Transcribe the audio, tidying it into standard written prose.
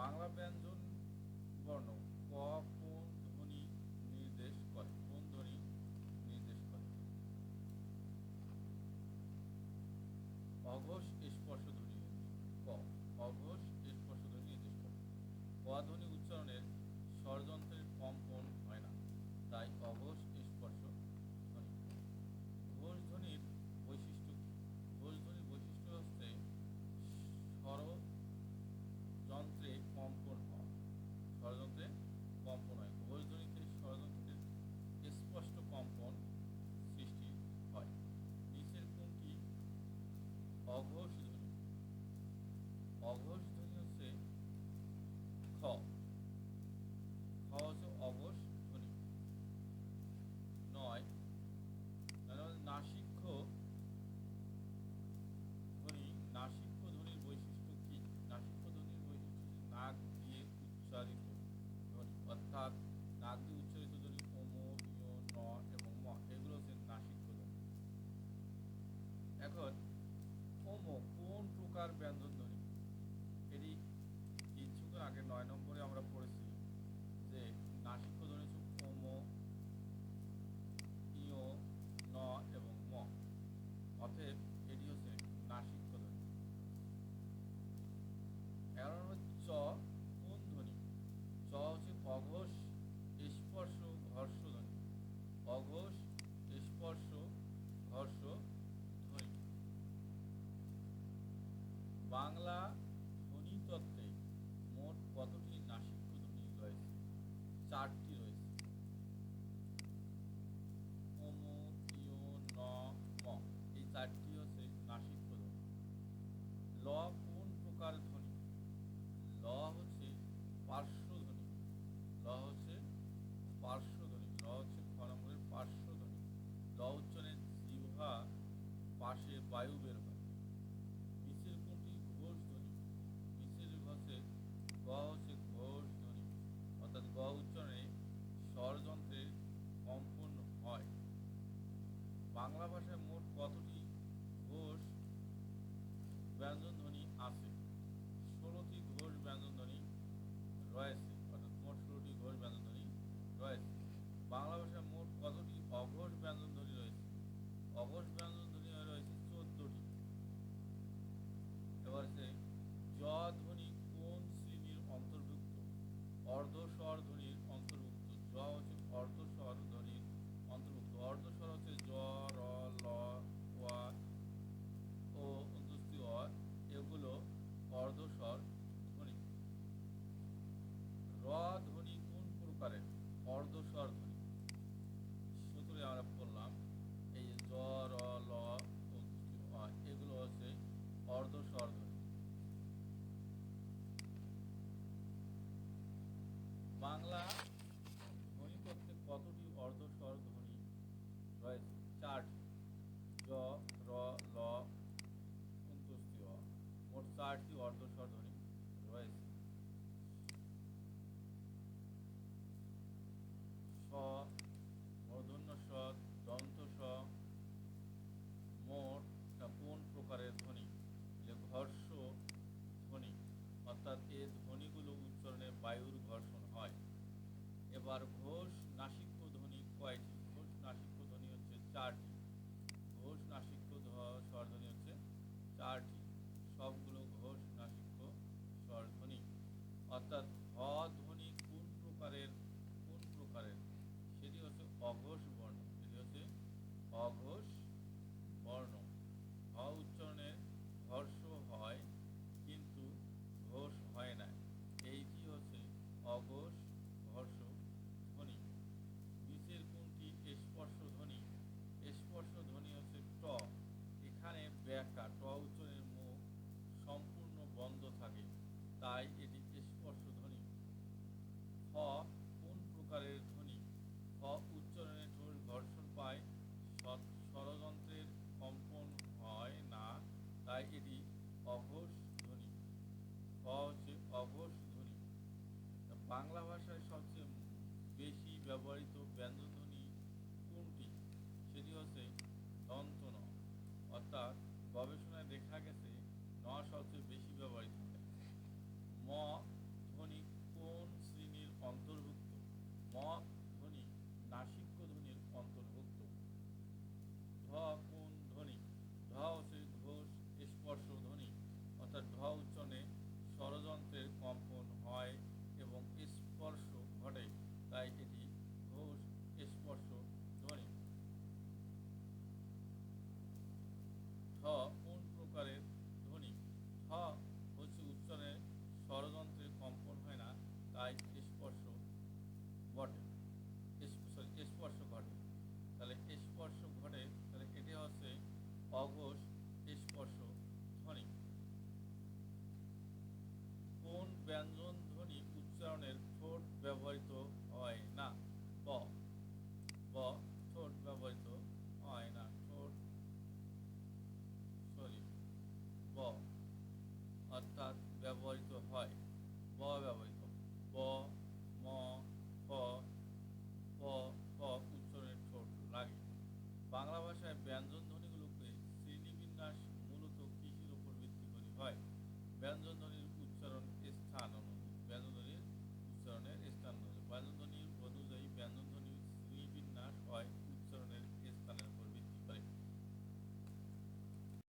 বাংলা ব্যঞ্জন বর্ণ ক কোন ধ্বনি নির্দেশ করে? কোন ধ্বনি নির্দেশ করে? অঘোষ স্পর্শ ধ্বনি ক অঘোষ স্পর্শ ধ্বনি নির্দেশ করে। ক ধ্বনি উচ্চারণের স্বরযন্ত্রের কম্পন হয় না, তাই অঘোষ স্পর্শ ধ্বনি। ঘোষ ধ্বনির বৈশিষ্ট্য কি? ঘোষ ধ্বনির বৈশিষ্ট্য হচ্ছে স্বরযন্ত্রে কম্পন হওয়া। স্বরযন্ত্রে কম্পন হয়। ঘোষ ধ্বনিতে স্বরযন্ত্রের স্পষ্ট কম্পন সৃষ্টি হয়। নিচের কোনটি অঘোষ ধ্বনি? অঘোষ ধ্বনি হচ্ছে খ। খ হচ্ছে অঘোষ ধ্বনি। 9 নাসিক্য ধ্বনি। নাসিক্য ধ্বনির বৈশিষ্ট্য কি? নাসিক্য ধ্বনির বৈশিষ্ট্য হচ্ছে নাক দিয়ে উচ্চারিত ধ্বনি, অর্থাৎ নাক দিয়ে উচ্চারিত ধ্বনি ওম, ইয়, ন এবং ম, এগুলো হচ্ছে নাসিক্য ধ্বনি। এখন ওম কোন প্রকার ব্যঞ্জন ধ্বনি? এটি কিছুক্ষণ আগে 9 নম্বরে আমরা পড়েছি যে নাসিক্য ধ্বনি হচ্ছে ওম, ইয়, ন এবং ম, অতএব এটি হচ্ছে নাসিক্য ধ্বনি। 11 নম্বর চ কোন ধ্বনি? চ হচ্ছে অঘোষ স্পর্শ ঘর্ষ ধ্বনি। অঘোষ স্পর্শ ঘর্ষ ধ্বনি। বাংলা ধ্বনিতত্ত্বে মোট কতটি নাসিক্য ধ্বনি রয়েছে? 4টি রয়েছে। ওম, ইয়, ন, ম, এই 4টি হচ্ছে নাসিক্য ধ্বনি। ল কোন প্রকার ধ্বনি? ল হচ্ছে পার্শ্বধ্বনি। ল হচ্ছে পার্শ্বধ্বনি। ল হচ্ছে খ নম্বরের পার্শ্বধ্বনি। ল উচ্চারণে জিহ্বা পাশে বায়ু বের হয়। নিচের কোনটি ঘোষ ধ্বনি? নিচের হচ্ছে গ হচ্ছে ঘোষ ধ্বনি, অর্থাৎ গ উচ্চারণে স্বরযন্ত্রের কম্পন হয়। বাংলা ভাষায় মোট কতটি ঘোষ ব্যঞ্জন ধ্বনি আছে? 16টি ঘোষ ব্যঞ্জন ধ্বনি রয়েছে, অর্থাৎ মোট 16টি ঘোষ ব্যঞ্জন ধ্বনি রয়েছে। বাংলা ভাষায় মোট কতটি অঘোষ ব্যঞ্জন ধ্বনি রয়েছে? অঘোষ ব্যঞ্জন ধ্বনি রয়েছে 14টি। এবার হচ্ছে জ ধ্বনি কোন শ্রেণীর অন্তর্ভুক্ত? অর্ধস্বর ধ্বনির অন্তর্ভুক্ত। জ হচ্ছে অর্ধস্বর ধ্বনির অন্তর্ভুক্ত। অর্ধস্বর হচ্ছে জ, র, ল, ওয়া ও অন্তস্থি অ, এগুলো অর্ধস্বর ধ্বনি। র ধ্বনি কোন প্রকারের? অর্ধস্বর ধ্বনি। সূত্রে আমরা বললাম এই যে জ, র, ল, অন্তস্থি অ, এগুলো হচ্ছে অর্ধস্বর ধ্বনি। বাংলা ধ্বনিতত্ত্বে কতটি অর্ধস্বর ধ্বনি রয়েছে? 4টি। জ, র, ল, অন্তস্থি অ, মোট 4টি অর্ধস্বর ধ্বনি রয়েছে। স, মূর্ধন্য স, দন্ত স, মোট কোন প্রকারের ধ্বনি? ঘর্ষ ধ্বনি, অর্থাৎ এই ধ্বনিগুলো উচ্চারণে বায়ুর ঘর্ষণ হয়। এবার ঘোষ নাসিক্য ধ্বনি কয়টি? ঘোষ নাসিক্য ধ্বনি হচ্ছে 4টি। ঘোষ নাসিক্য স্বরধ্বনি হচ্ছে 4টি। সবগুলো ঘোষ নাসিক্য স্বরধ্বনি। অর্থাৎ হ ধ্বনি কোন প্রকারের? কোন প্রকারের? সেটি হচ্ছে অঘোষ বর্ণ। সেটি হচ্ছে অঘোষ বর্ণ। হ উচ্চারণের ঘর্ষ হয় কিন্তু ঘোষ হয় না, এইটি হচ্ছে অঘোষ ঘর্ষ ধ্বনি। নিচের কোনটি স্পর্শ ধ্বনি? স্পর্শ ধ্বনি হচ্ছে ট। এখানে ব্যাকা ট উচ্চারণের মুখ সম্পূর্ণ বন্ধ থাকে, তাই এটি স্পর্শ ধ্বনি। হ কোন প্রকারের ধ্বনি? হ উচ্চারণে ঠোঁট ঘর্ষণ পায়, স্বরযন্ত্রের কম্পন হয় না, তাই এটি অঘোষ ধ্বনি। হ হচ্ছে অঘোষ ধ্বনি। বাংলা ভাষায় সবচেয়ে বেশি ব্যবহৃত ব্যঞ্জনধ্বনি কোনটি? সেটি হচ্ছে দন্ত ন, অর্থাৎ গবেষণায় দেখা গেছে ন সবচেয়ে বেশি ব্যবহৃত হয়। ম ব্যবহৃত